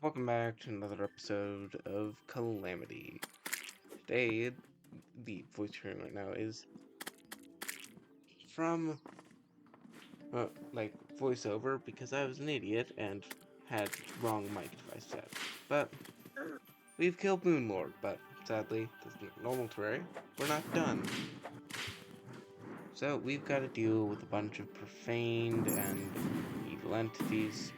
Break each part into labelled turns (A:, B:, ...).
A: Welcome back to another episode of Calamity. Today, the voice you're hearing right now is from, voiceover because I was an idiot and had wrong mic device set. But we've killed Moonlord, but sadly, this is normal terrain. We're not done. So we've got to deal with a bunch of profaned and evil entities.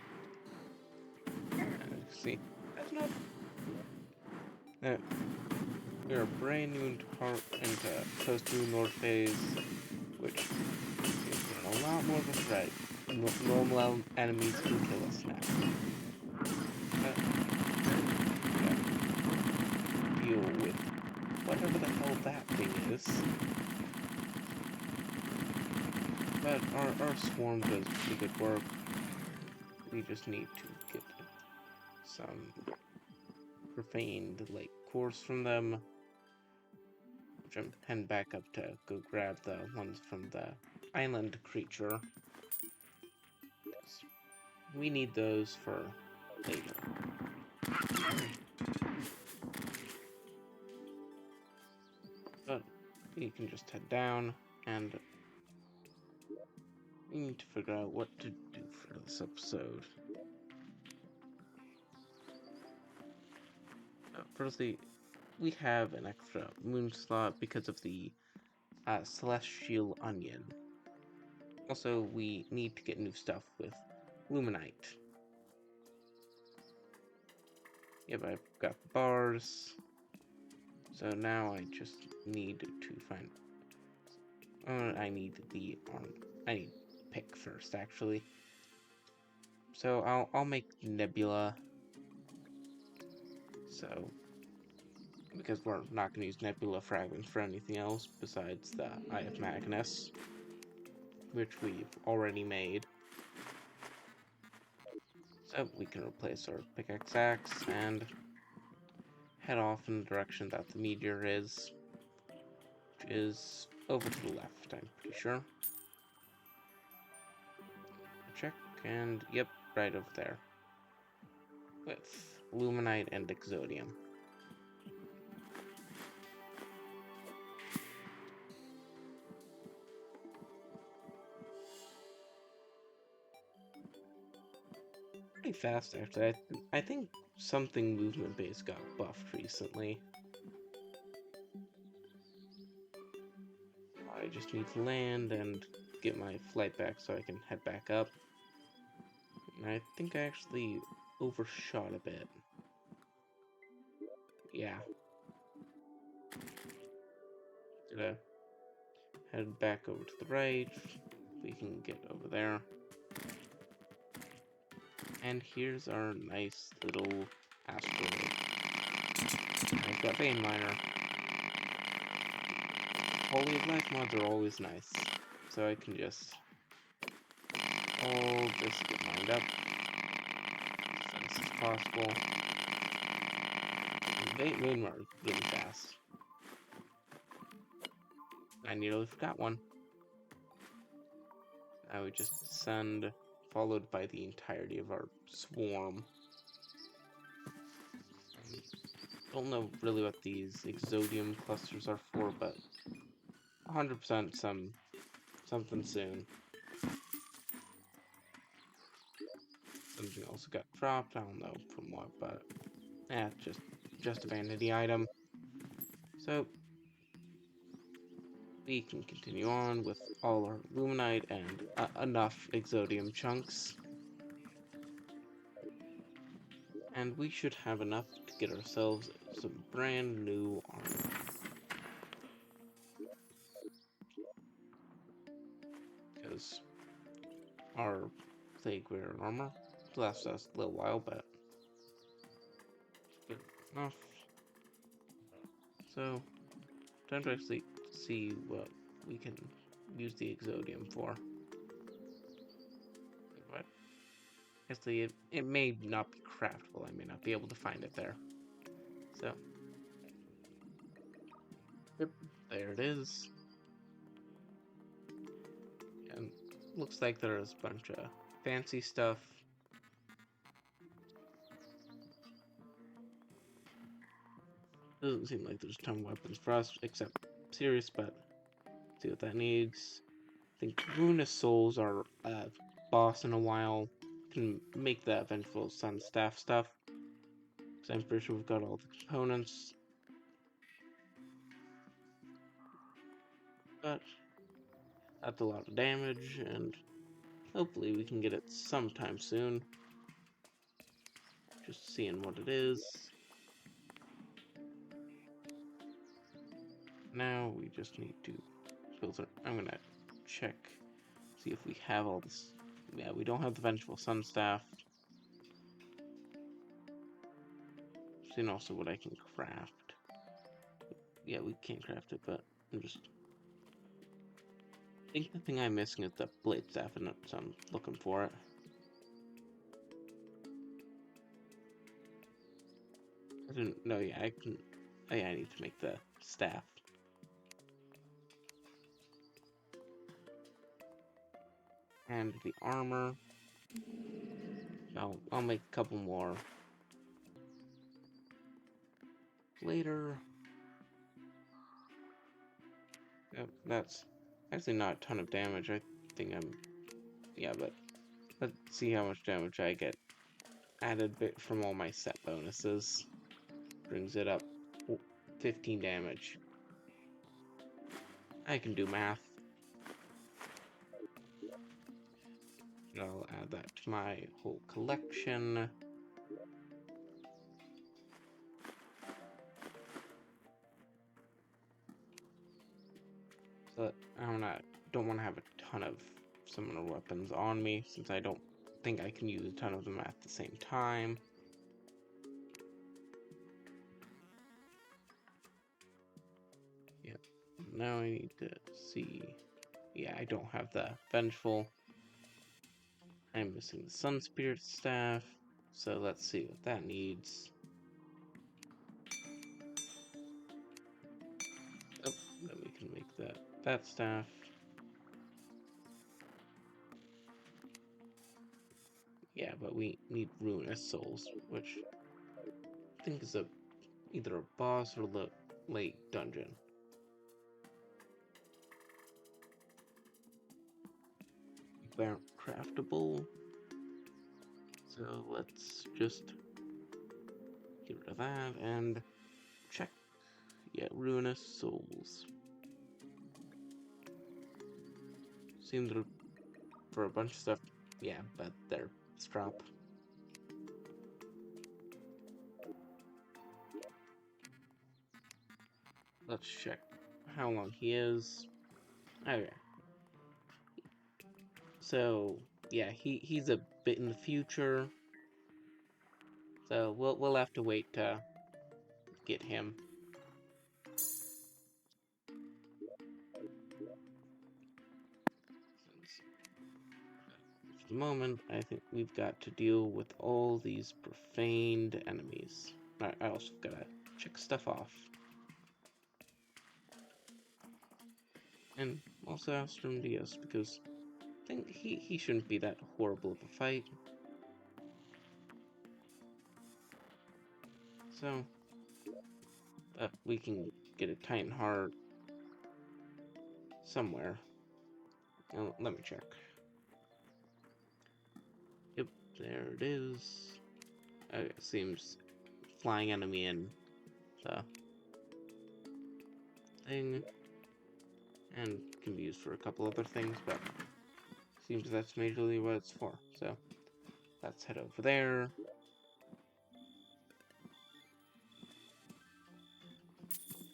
A: See, that's not. Uh, we are brand new into post-Moonlord phase, which means we're in a lot more of a threat. Normal enemies can kill us now. Deal with whatever the hell that thing is. But our swarm does pretty good work. We just need to get some profaned, cores from them. Which I'm heading back up to go grab the ones from the island creature. We need those for later. But we can just head down, and we need to figure out what to do for this episode. Firstly, we have an extra moon slot because of the celestial onion. Also, we need to get new stuff with luminite. Yep, I've got bars. So now I just need to find. I need the arm. I need pick first, actually. So I'll make nebula. So because we're not going to use nebula fragments for anything else besides the Eye of Magnus, which we've already made. So we can replace our pickaxe axe and head off in the direction that the meteor is, which is over to the left, I'm pretty sure. Check, and yep, right over there. With luminite and exodium. Pretty fast, actually. I think something movement-based got buffed recently. I just need to land and get my flight back so I can head back up. And I think I actually overshot a bit. Yeah. Gonna head back over to the right. We can get over there. And here's our nice little asteroid. I've got Vein Miner. Quality of life mods are always nice. So I can just all just get mined up as fast as possible. And Vein Miner really fast. I nearly forgot one. Now we just descend, followed by the entirety of our swarm. Don't know really what these exodium clusters are for, but 100% something soon. Something else got dropped, I don't know from what, but just a vanity item. So we can continue on with all our luminite and enough exodium chunks. And we should have enough to get ourselves some brand new armor. Because our plague wear armor lasts us a little while, but good enough. So, time to actually see what we can use the exodium for. But actually, it may not be craftable. I may not be able to find it there. So, yep, there it is. And looks like there's a bunch of fancy stuff. Doesn't seem like there's a ton of weapons for us, except Sirius, but see what that needs. I think Ruinous Souls are a boss in a while. Can make the Vengeful Sun Staff stuff. Because I'm pretty sure we've got all the components. But that's a lot of damage, and hopefully we can get it sometime soon. Just seeing what it is. Now we just need to filter. I'm gonna check, see if we have all this. Yeah, we don't have the Vengeful Sun Staff. Seeing also what I can craft. Yeah, we can't craft it, but I'm just. I think the thing I'm missing is the Blade Staff, and so I'm looking for it. I didn't know. Yeah, I can. Oh, yeah, I need to make the staff. And the armor. I'll make a couple more later. That's actually not a ton of damage. I think I'm. Yeah, but let's see how much damage I get added bit from all my set bonuses. Brings it up 15 damage. I can do math. I'll add that to my whole collection. But I don't want to have a ton of summoner weapons on me, since I don't think I can use a ton of them at the same time. Yep. Now I need to see. Yeah, I don't have the Vengeful. I'm missing the Sun Spirit Staff. So let's see what that needs. Oh, then we can make that staff. Yeah, but we need Ruinous Souls, which I think is either a boss or the late dungeon. They aren't craftable. So let's just get rid of that and check. Yeah, Ruinous Souls. Seem to for a bunch of stuff. Yeah, but they're strop. Let's check how long he is. Okay. So yeah, he's a bit in the future. So we'll have to wait to get him. For the moment, I think we've got to deal with all these profaned enemies. I also gotta check stuff off. And also Astrum Deus, because I think he shouldn't be that horrible of a fight. So, we can get a Titan Heart somewhere. Now, let me check. Yep, there it is. It seems flying enemy in the thing, and can be used for a couple other things, but seems that's majorly what it's for. So let's head over there.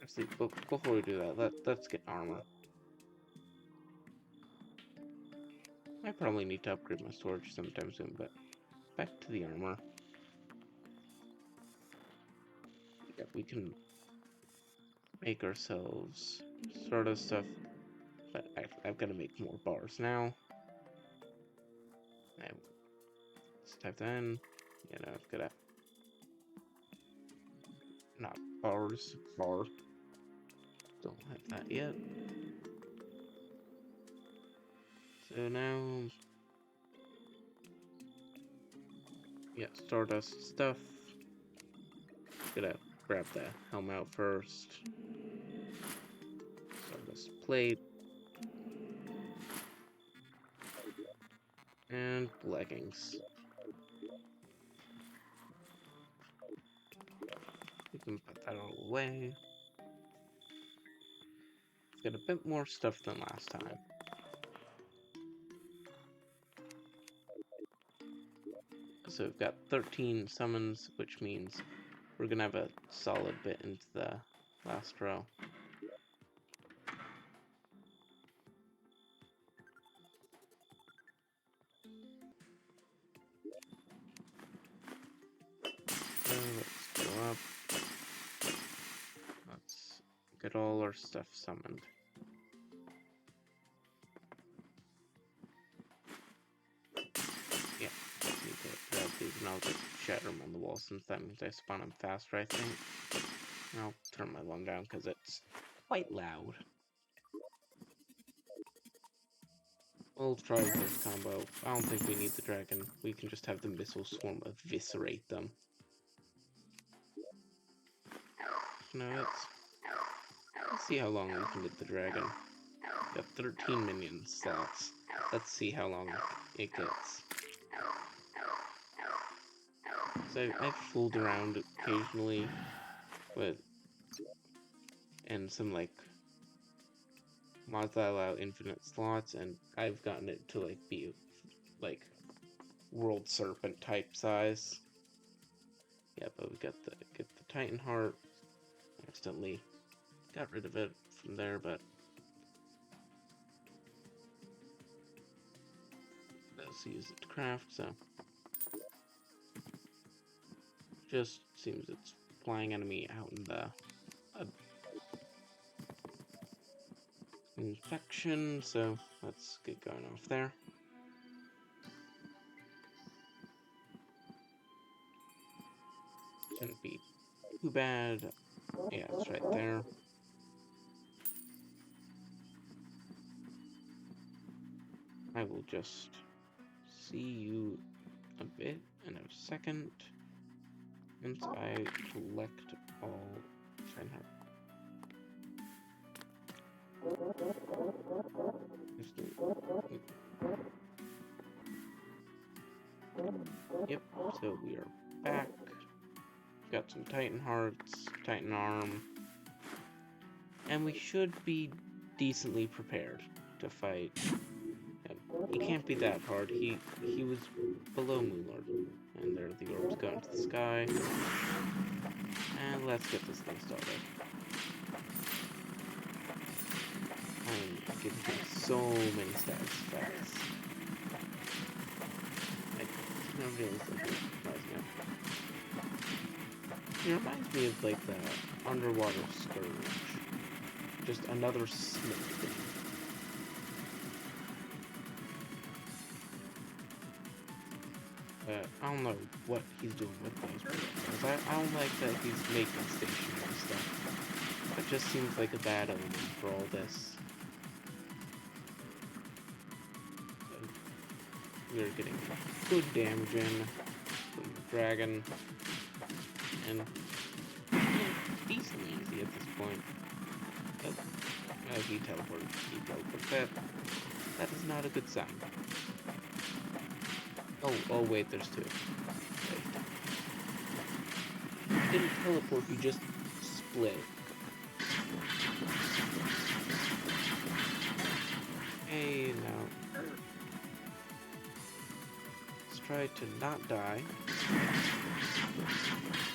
A: Actually, before we do that, let's get armor. I probably need to upgrade my storage sometime soon, but back to the armor. Yeah, we can make ourselves sort of stuff, but I've got to make more bars now. Let's type that in. You know, I've got to not bars, bar. Don't have that yet. So now, yeah, Stardust stuff. Gonna grab the helm out first. Stardust plate. And leggings. We can put that all away. Got a bit more stuff than last time. So we've got 13 summons, which means we're gonna have a solid bit into the last row. So let's go up. Let's get all our stuff summoned. Yeah, need to grab these and I'll just shatter them on the wall since that means I spawn them faster, I think. And I'll turn my volume down because it's quite loud. We'll try this combo. I don't think we need the dragon. We can just have the missile swarm eviscerate them. No, let's see how long we can get the dragon. We got 13 minion slots. Let's see how long it gets. So I've fooled around occasionally with and some like mods that allow infinite slots, and I've gotten it to like be like world serpent type size. Yeah, but we get the Titan heart. Accidentally got rid of it from there, but let's use it to craft. So just seems it's flying enemy out in the infection. So let's get going off there. Shouldn't be too bad. Yeah, it's right there. I will just see you a bit in a second. Once I collect all Reinhardt. Yep, so we are back. Got some Titan hearts, Titan arm, and we should be decently prepared to fight him. He can't be that hard. He was below Moonlord, and there the orbs go into the sky. And let's get this thing started. I'm giving him so many status effects. I never realized that was surprising. It reminds me of like the underwater scourge. Just another snake thing. I don't know what he's doing with those projectiles. I don't like that he's making stationary stuff. It just seems like a bad omen for all this. We're getting good damage in from the dragon. And decently easy at this point. But he teleported. That is not a good sign. Oh wait, there's two. Wait. He didn't teleport, he just split. Hey, now. Let's try to not die.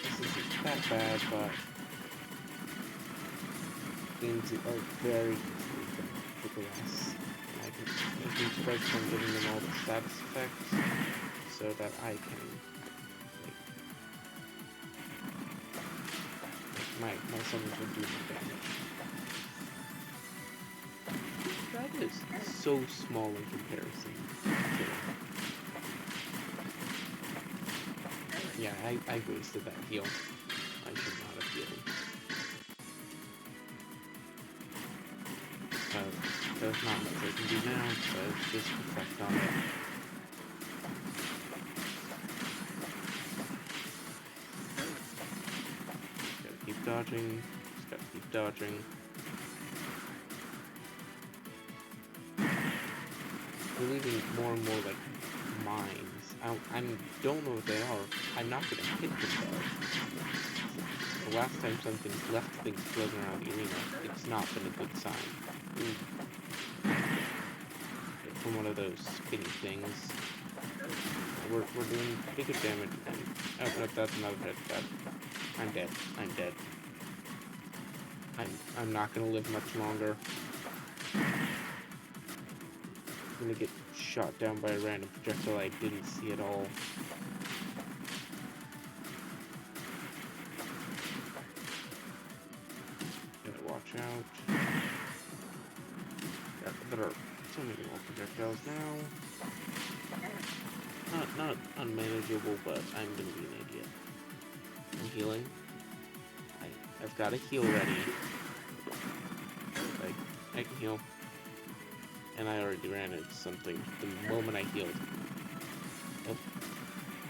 A: This isn't that bad, but things are very easy to progress. I can focus on giving them all the status effects so that I can make my summons will do more damage. The dragon is so small in comparison to yeah, I wasted that heal. I should not have healed. There's not much I can do now, so it's just effect on it. Gotta dodging. Just gotta keep dodging. We're leaving more and more, like, mines. I don't know what they are. I'm not gonna hit them, though. The last time something left things floating around the arena, it's not been a good sign. Ooh. From one of those spinny things. We're doing pretty good damage, and oh no, that's another red card. I'm dead. I'm dead. I'm not gonna live much longer. I'm gonna get shot down by a random projectile I didn't see at all. Gotta watch out. There are so many more projectiles now. Not unmanageable, but I'm gonna be an idiot. I'm healing. I've got a heal ready. I can heal. And I already ran into something the moment I healed. Oh,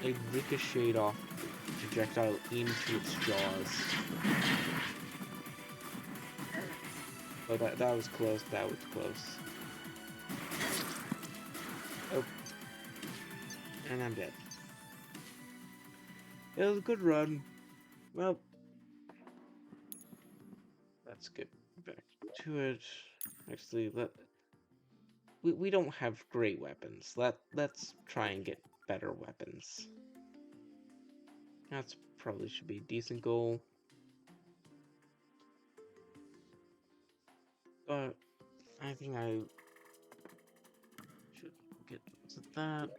A: I ricocheted off the projectile into its jaws. Oh, that was close. That was close. Oh. And I'm dead. It was a good run. Well, let's get back to it. Actually, we don't have great weapons. Let's try and get better weapons. That's probably should be a decent goal. But I think I should get to that.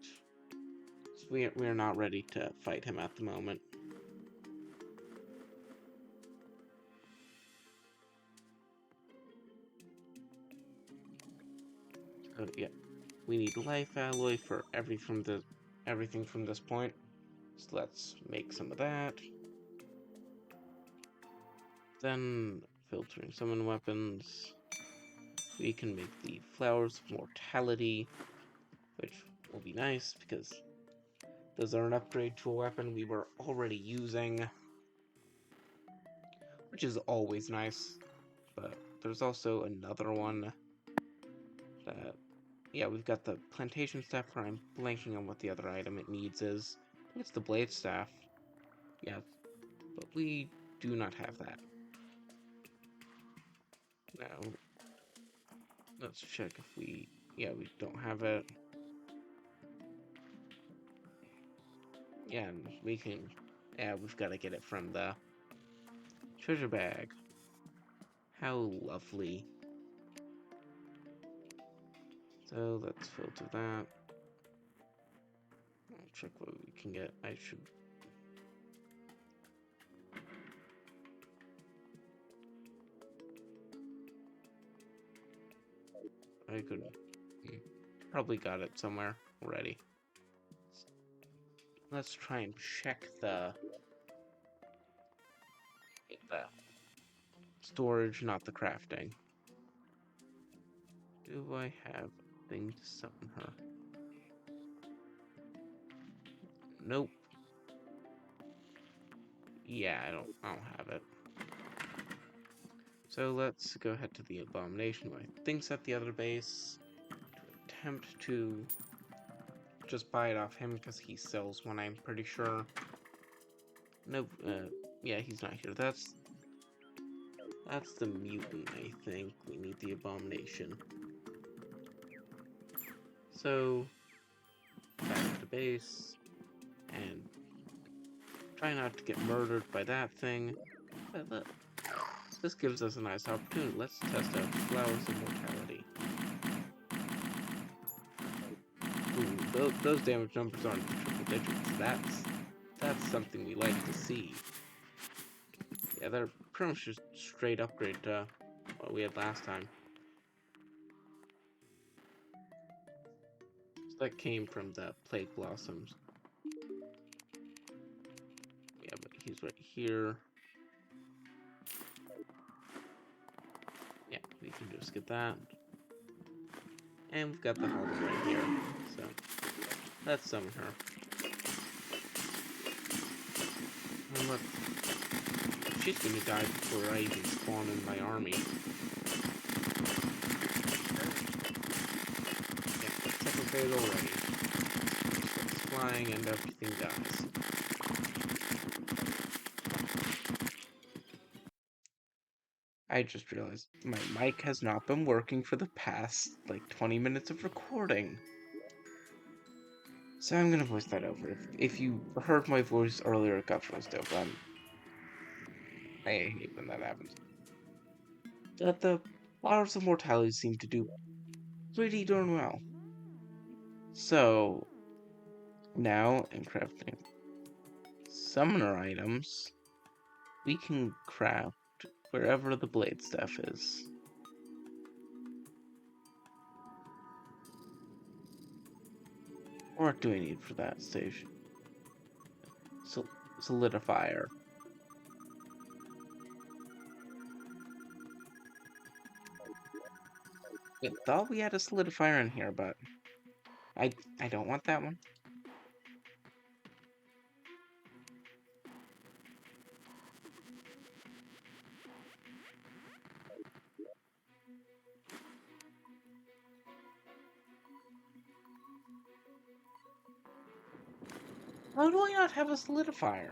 A: So we're not ready to fight him at the moment. So yeah, we need life alloy for everything from this point. So let's make some of that. Then filtering summon weapons. We can make the flowers of mortality, which will be nice because those are an upgrade to a weapon we were already using, which is always nice. But there's also another one that, yeah, we've got the plantation staff, where I'm blanking on what the other item it needs is. It's the blade staff. Yeah, but we do not have that. Now, let's check if we don't have it. Yeah, and we've got to get it from the treasure bag. How lovely. So let's filter that. I'll check what we can get. I could probably got it somewhere already. Let's try and check the storage, not the crafting. Do I have a thing to summon her? Nope. Yeah, I don't have it. So let's go ahead to the abomination, who I think's at the other base, to attempt to just buy it off him because he sells one, I'm pretty sure. Nope. Yeah, he's not here. That's the mutant, I think. We need the abomination. So, back to base, and try not to get murdered by that thing. But this gives us a nice opportunity. Let's test out Flowers of Mortality. Ooh, those damage numbers aren't the triple digits. That's something we like to see. Yeah, they're pretty much just straight upgrade to what we had last time. So that came from the Plague Blossoms. Yeah, but he's right here. Yeah, we can just get that. And we've got the Hollow right here. So, let's summon her. And let's she's gonna die before I even spawn in my army. Yeah, that's up a bit already. Starts flying and everything dies. I just realized my mic has not been working for the past, like, 20 minutes of recording. So I'm gonna voice that over. If you heard my voice earlier, it got voiced over. I hate when that happens. The Flowers of Mortality seem to do pretty darn well. So, now in crafting summoner items, we can craft wherever the blade staff is. What do we need for that station? So, solidifier. I thought we had a solidifier in here, but I don't want that one. How do I not have a solidifier?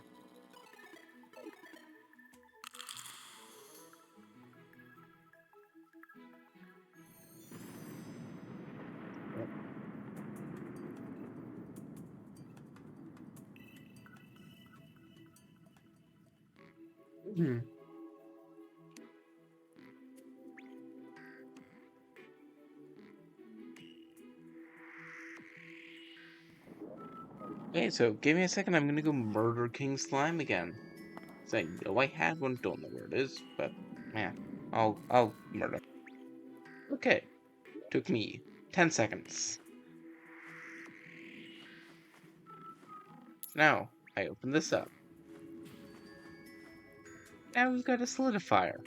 A: Hmm. Okay, so give me a second. I'm gonna go murder King Slime again. So I know I had one, don't know where it is, but man, I'll murder. Okay, took me 10 seconds. Now I open this up. Now we've got a solidifier.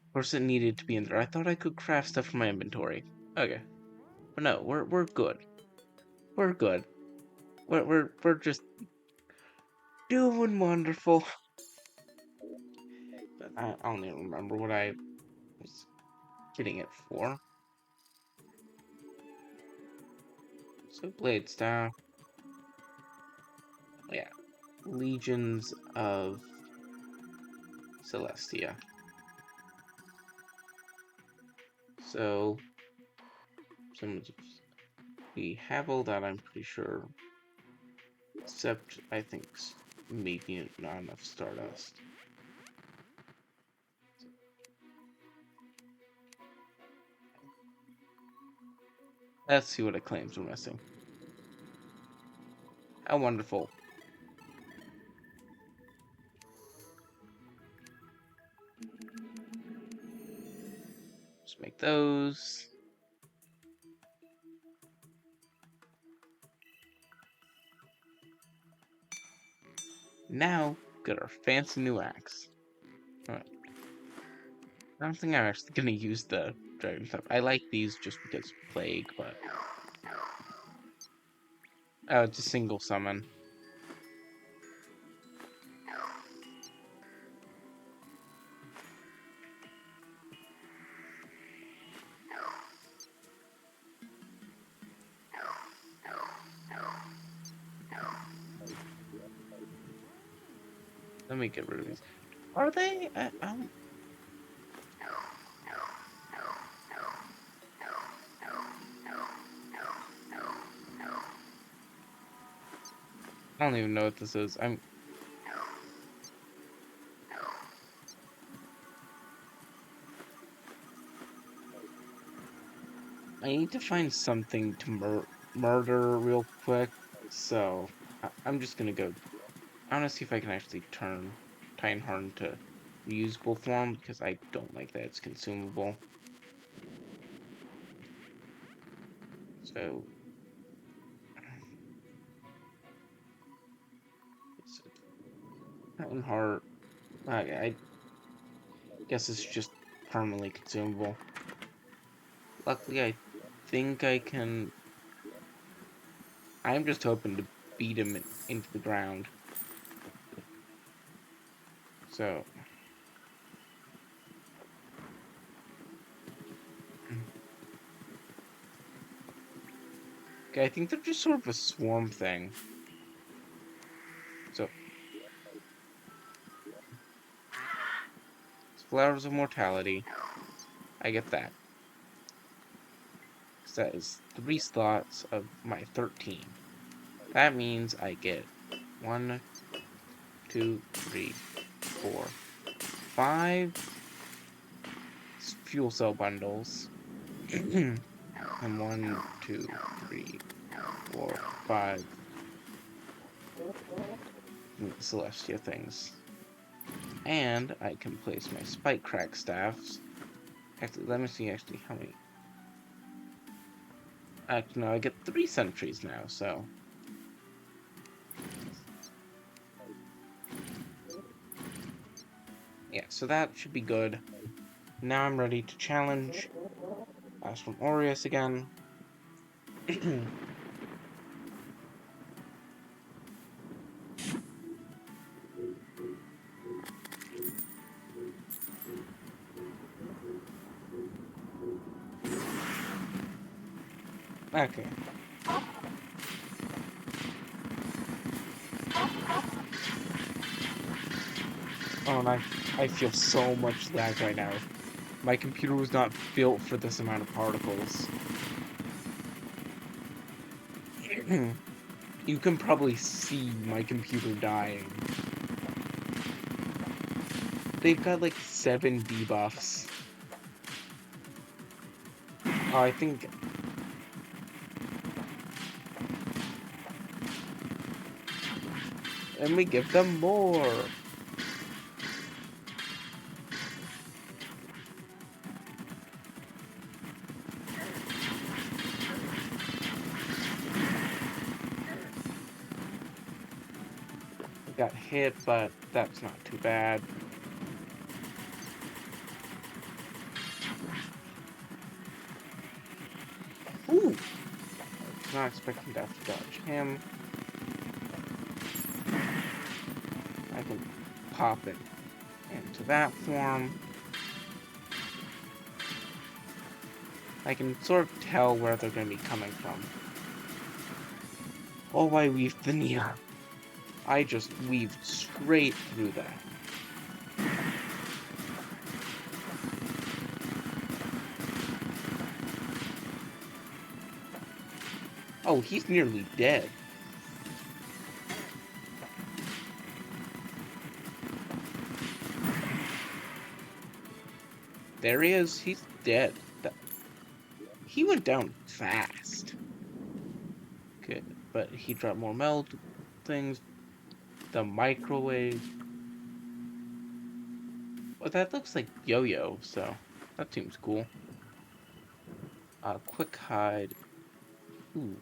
A: Of course, it needed to be in there. I thought I could craft stuff from my inventory. Okay, but no, we're good. We're good. We're just doing wonderful. But I don't even remember what I was getting it for. So blade staff. Oh, yeah, legions of Celestia. So we have all that, I'm pretty sure. Except, I think, maybe not enough Stardust. Let's see what it claims we're missing. How wonderful. Just make those. Now, get our fancy new axe. Alright. I don't think I'm actually gonna use the dragon stuff. I like these just because plague, but... Oh, it's a single summon. Let me get rid of these. Are they? I don't even know what this is. I need to find something to murder real quick, so I'm just gonna go. I want to see if I can actually turn Titanheart into reusable form, because I don't like that it's consumable. So, Titanheart, I guess it's just permanently consumable. Luckily, I think I can... I'm just hoping to beat him into the ground. So... Okay, I think they're just sort of a swarm thing. So... Flowers of Mortality. I get that. So that is 3 slots of my 13. That means I get 1, 2, 3, 4, 5 fuel cell bundles. And 1, 2, 3, 4, 5 Celestia things. And I can place my Spike Crack staffs. Actually, let me see how many. Actually, no, I get 3 sentries now, so. Yeah, so that should be good. Now I'm ready to challenge Astrum Aureus again. Okay. Oh, and I feel so much lag right now. My computer was not built for this amount of particles. You can probably see my computer dying. They've got like 7 debuffs. Oh, I think... And we give them more! Got hit, but that's not too bad. Ooh! I was not expecting to have to dodge him. I can pop it into that form. I can sort of tell where they're going to be coming from. Oh, I weaved the neon. I just weaved straight through that. Oh, he's nearly dead. There he is. He's dead. He went down fast. Good, but he dropped more meld things. The microwave. Well, that looks like Yo-Yo, so that seems cool. Quick hide. Ooh.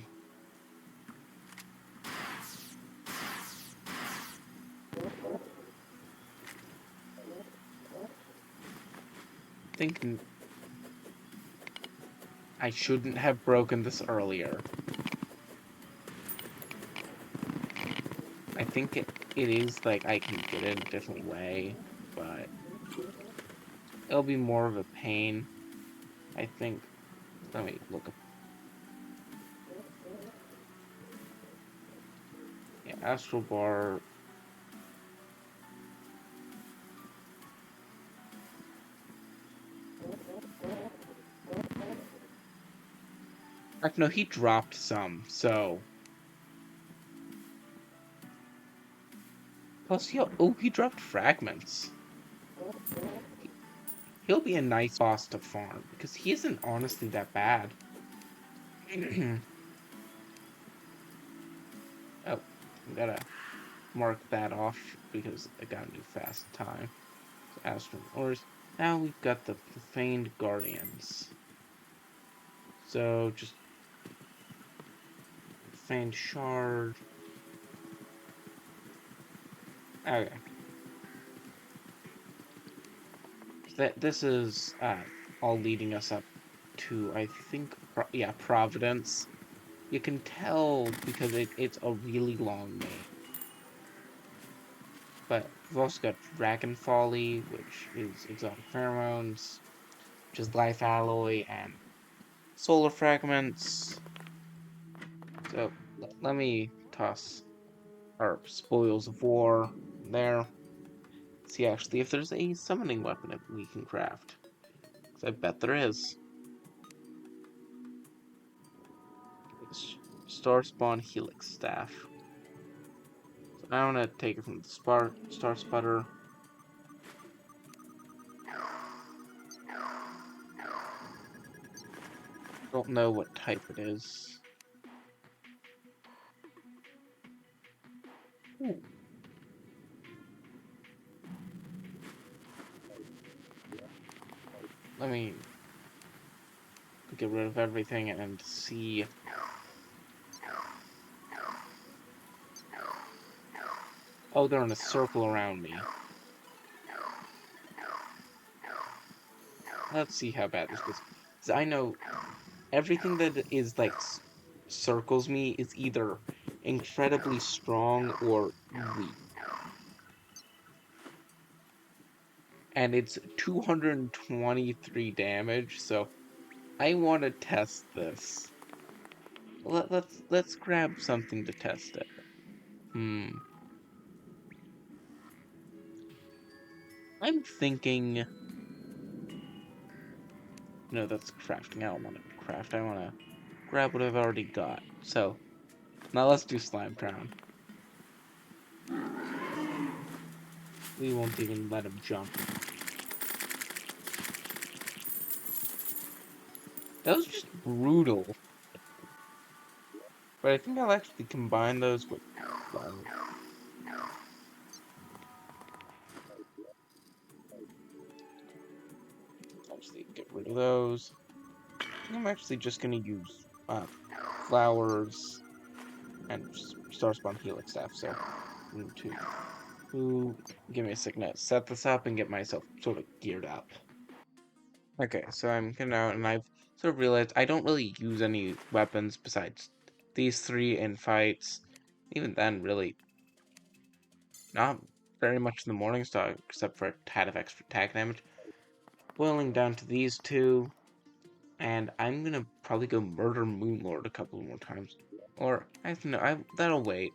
A: Thinking I shouldn't have broken this earlier. I think it is like I can get it a different way, but it'll be more of a pain. I think. Let me look up. Yeah, Astral Bar. No, he dropped some, so. Plus, he dropped fragments. He'll be a nice boss to farm, because he isn't honestly that bad. Oh, I gotta mark that off, because I got a new fast time. So, Astrum Ores. Now we've got the Profaned Guardians. So, just Profaned Shard. Okay. This is all leading us up to, I think, yeah, Providence. You can tell because it's a really long name. But we've also got Dragon Folly, which is exotic pheromones, which is life alloy and solar fragments. So let me toss our spoils of war there. See actually if there's a summoning weapon that we can craft. 'Cause I bet there is. Star Spawn Helix Staff. So I want to take it from the Star Sputter. Don't know what type it is. Ooh. Let me get rid of everything and see. Oh, they're in a circle around me. Let's see how bad this gets. 'Cause I know everything that is like circles me is either incredibly strong or weak. And it's 223 damage, so I want to test this. Let's grab something to test it. I'm thinking. No, that's crafting. I don't want to craft. I want to grab what I've already got. So now let's do Slime Crown. We won't even let him jump. That was just brutal. But I think I'll actually combine those with flour. Actually, get rid of those. I'm actually just gonna use flowers and Star Spawn Helix Staff. So, 1, 2, give me a second to set this up and get myself sort of geared up. Okay, so I'm getting out, and I've sort of realized I don't really use any weapons besides these three in fights. Even then, really, not very much in the morning star, except for a tad of extra attack damage. Boiling down to these two, and I'm gonna probably go murder Moonlord a couple more times. Or, I don't know, that'll wait.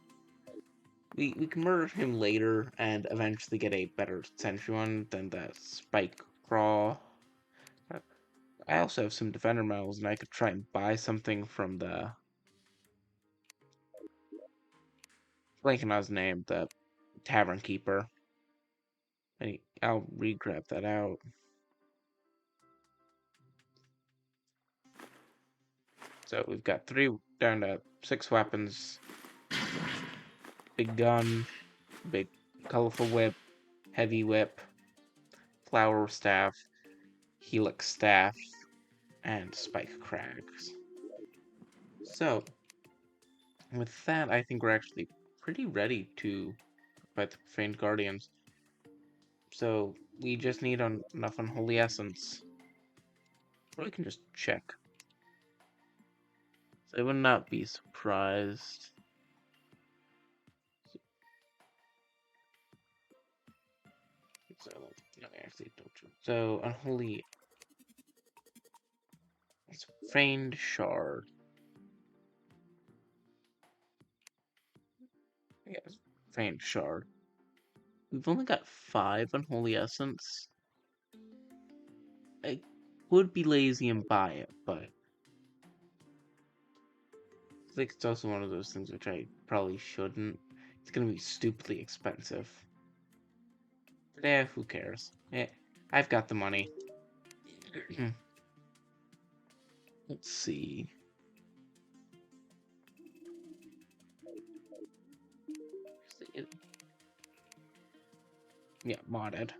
A: We can murder him later and eventually get a better sentry one than the Spike Craw. I also have some defender medals, and I could try and buy something from the blanking on his name, the Tavern Keeper. And I'll re-grab that out. So we've got 3 down to 6 weapons. Big gun, big colorful whip, heavy whip, flower staff, helix staff, and spike crags. So with that, I think we're actually pretty ready to fight the Profaned Guardians. So we just need enough Unholy Essence. Or we can just check. So I would not be surprised. So, no, actually, don't. So, Unholy. It's Profaned Shard. Yes, Profaned Shard. We've only got 5 Unholy Essence. I would be lazy and buy it, but I think it's also one of those things which I probably shouldn't. It's gonna be stupidly expensive. But who cares? I've got the money. Let's see. Yeah, modded.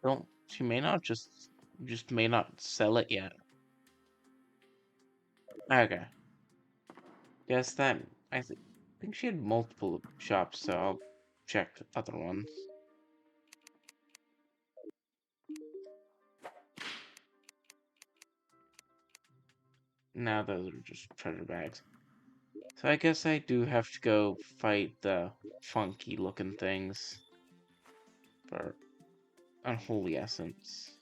A: Don't. She may not just may not sell it yet. Okay. Guess that I think think she had multiple shops, so I'll check other ones. Now those are just treasure bags. So I guess I do have to go fight the funky looking things for unholy essence.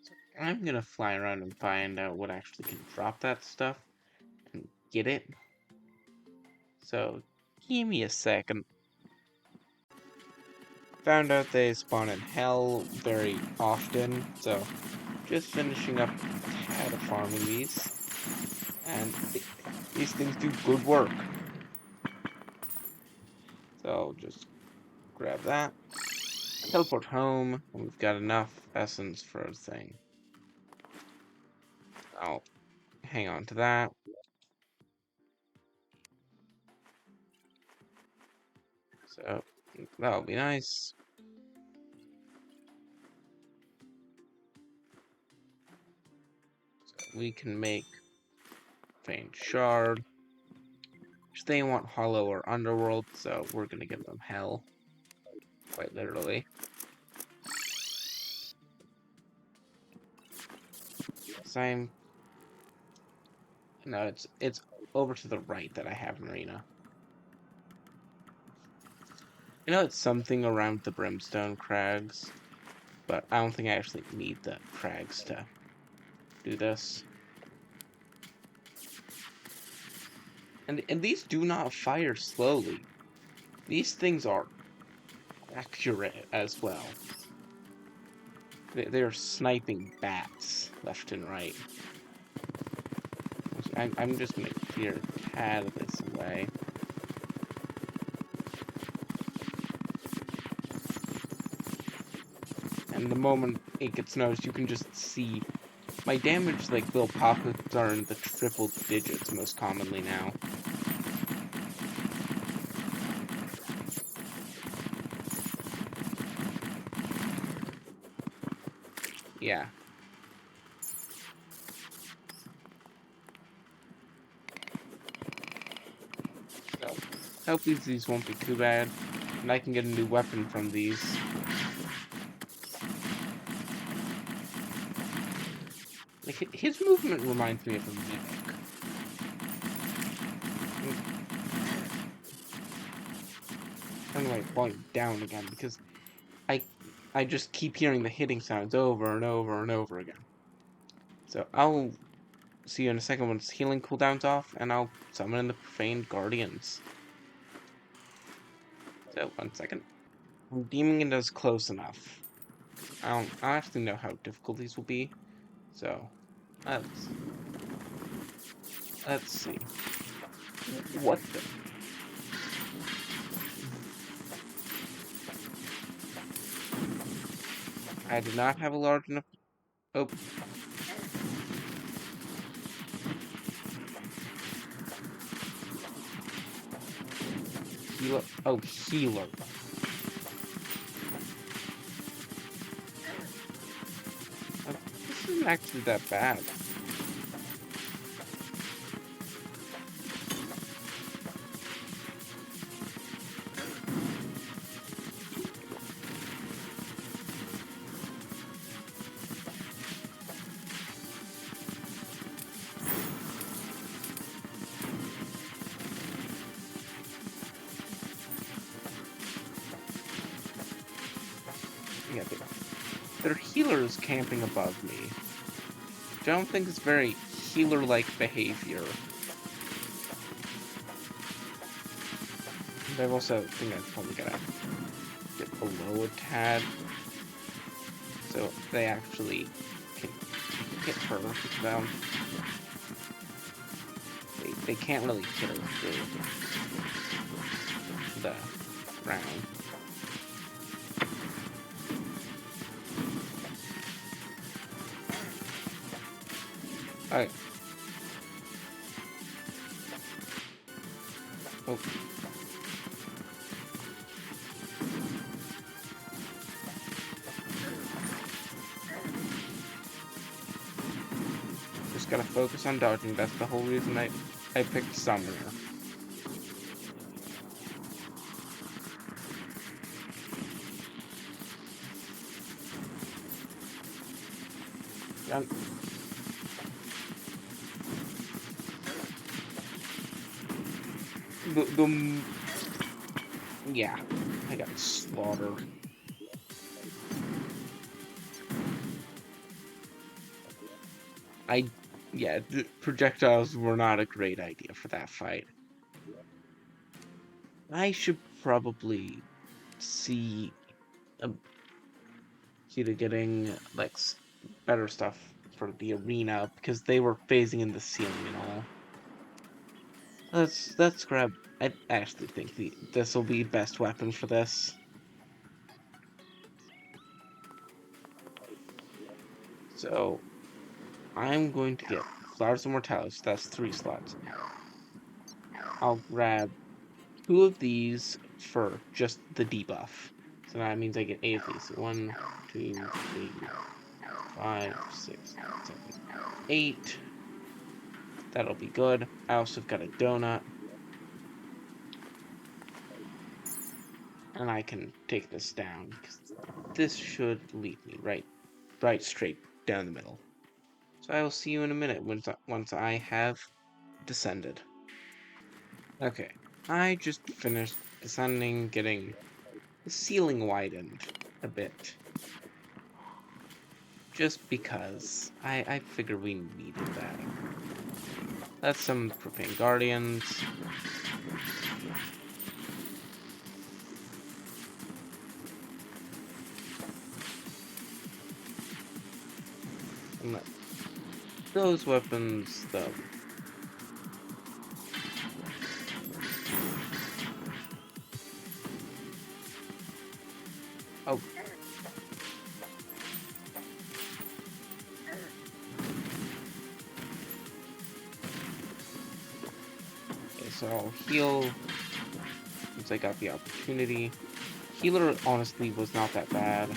A: So I'm gonna fly around and find out what actually can drop that stuff and get it. So give me a second. Found out they spawn in hell very often, so just finishing up a tad of farming these. And these things do good work. So I'll just grab that. Teleport home, and we've got enough essence for a thing. I'll hang on to that. So that'll be nice. So we can make Faint Shard. Which they want Hollow or Underworld, so we're gonna give them Hell. Quite literally. Same. No, it's over to the right that I have Marina. I know it's something around the Brimstone Crags, but I don't think I actually need the crags to do this. And these do not fire slowly. These things are accurate as well. They're sniping bats left and right. I'm just gonna clear a tad of this away. And the moment it gets noticed, you can just see my damage, like, little pop-ups are in the triple digits most commonly now. Yeah. So, hopefully these won't be too bad, and I can get a new weapon from these. Like, his movement reminds me of a mimic. I'm gonna volume down again because I just keep hearing the hitting sounds over and over and over again. So I'll see you in a second once healing cooldown's off, and I'll summon in the Profaned Guardians. So, 1 second. I'm deeming it as close enough. I don't actually know how difficult these will be, so let's see. What the? I did not have a large enough. Oh. Healer. Oh, healer. This isn't actually that bad. Yeah, there are healers camping above me. I don't think it's very healer-like behavior. And I also think I'm probably gonna get below a tad, so they actually can hit her down. They can't really hit her through the ground. Alright. Oh. just gotta focus on dodging. That's the whole reason I picked Summoner. And yeah, I got slaughtered. Yeah, the projectiles were not a great idea for that fight. I should probably see to getting like better stuff for the arena because they were phasing in the ceiling and all. Let's grab. I actually think this will be best weapon for this. So I'm going to get Flowers of Mortalis. That's 3 slots. I'll grab 2 of these for just the debuff. So that means I get 8 of these. 1, 2, 3, 5, 6, 7, 8. That'll be good. I also got a donut. And I can take this down, because this should lead me right straight down the middle. So I will see you in a minute once I have descended. Okay, I just finished descending, getting the ceiling widened a bit. Just because I figure we needed that. That's some Profaned Guardians. And those weapons, though. Oh. Okay, so I'll heal once I got the opportunity. Healer, honestly, was not that bad.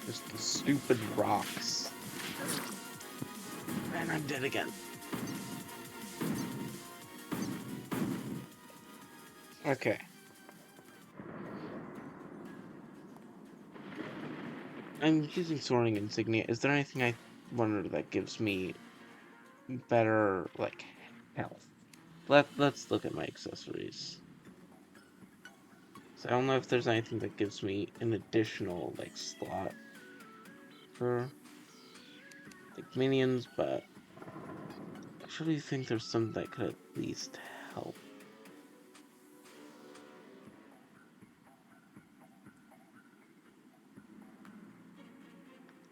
A: Just the stupid rocks. And I'm dead again. Okay. I'm using Soaring Insignia. Is there anything I wonder that gives me better, like, health? Let's look at my accessories. So I don't know if there's anything that gives me an additional, like, slot for, like, minions, but I really think there's something that could at least help.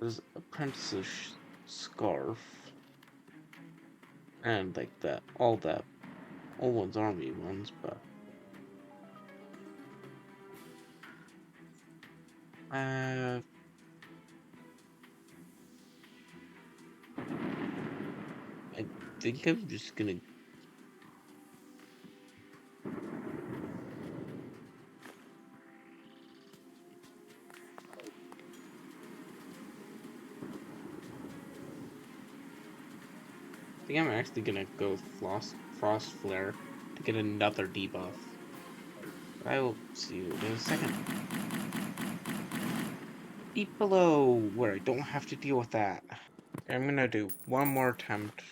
A: There's Apprentice's Scarf. And, like, all one's army ones, but... I think I'm just gonna... I think I'm actually gonna go Frost Flare to get another debuff. I will see you in a second. Deep below, where I don't have to deal with that. Okay, I'm gonna do one more attempt,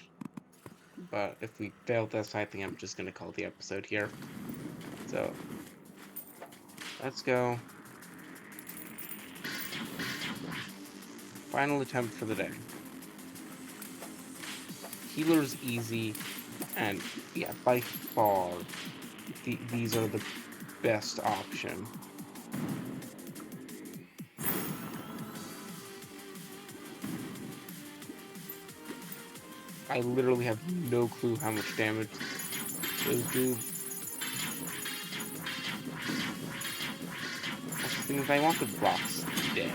A: but if we fail this, I think I'm just gonna call the episode here. So, let's go. Final attempt for the day. Healer's easy, and yeah, by far, these are the best option. I literally have no clue how much damage those do. That's the thing is, I want the rocks dead.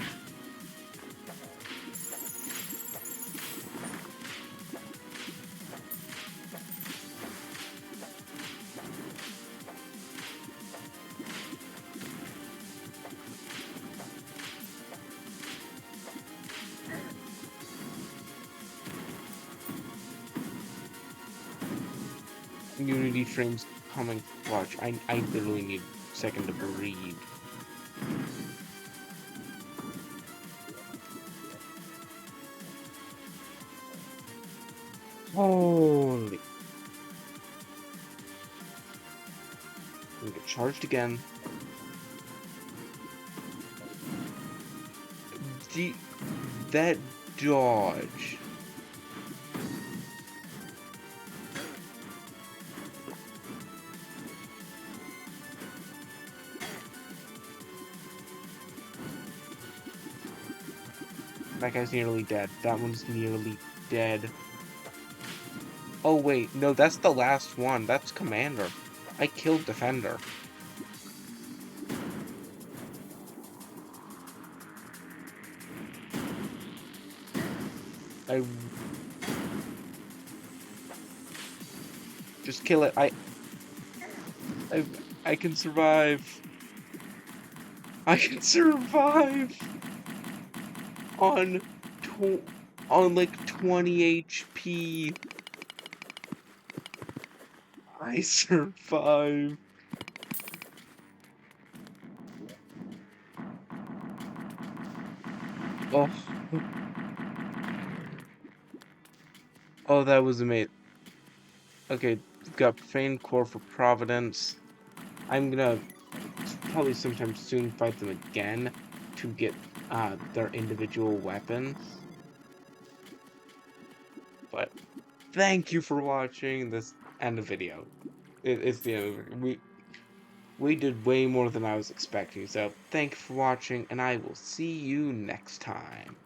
A: community streams coming. Watch, I literally need a second to breathe. Holy. I'm gonna get charged again. The, that dodge. That guy's nearly dead. That one's nearly dead. Oh wait, no, that's the last one. That's Commander. I killed Defender. I just kill it. I I can survive. I can survive on on like 20 HP. I survive. Oh, oh, that was amazing. Okay, got Profaned Core for Providence. I'm gonna probably sometime soon fight them again to get their individual weapons. But thank you for watching this end of video. It's the end of it. We did way more than I was expecting, so thank you for watching, and I will see you next time.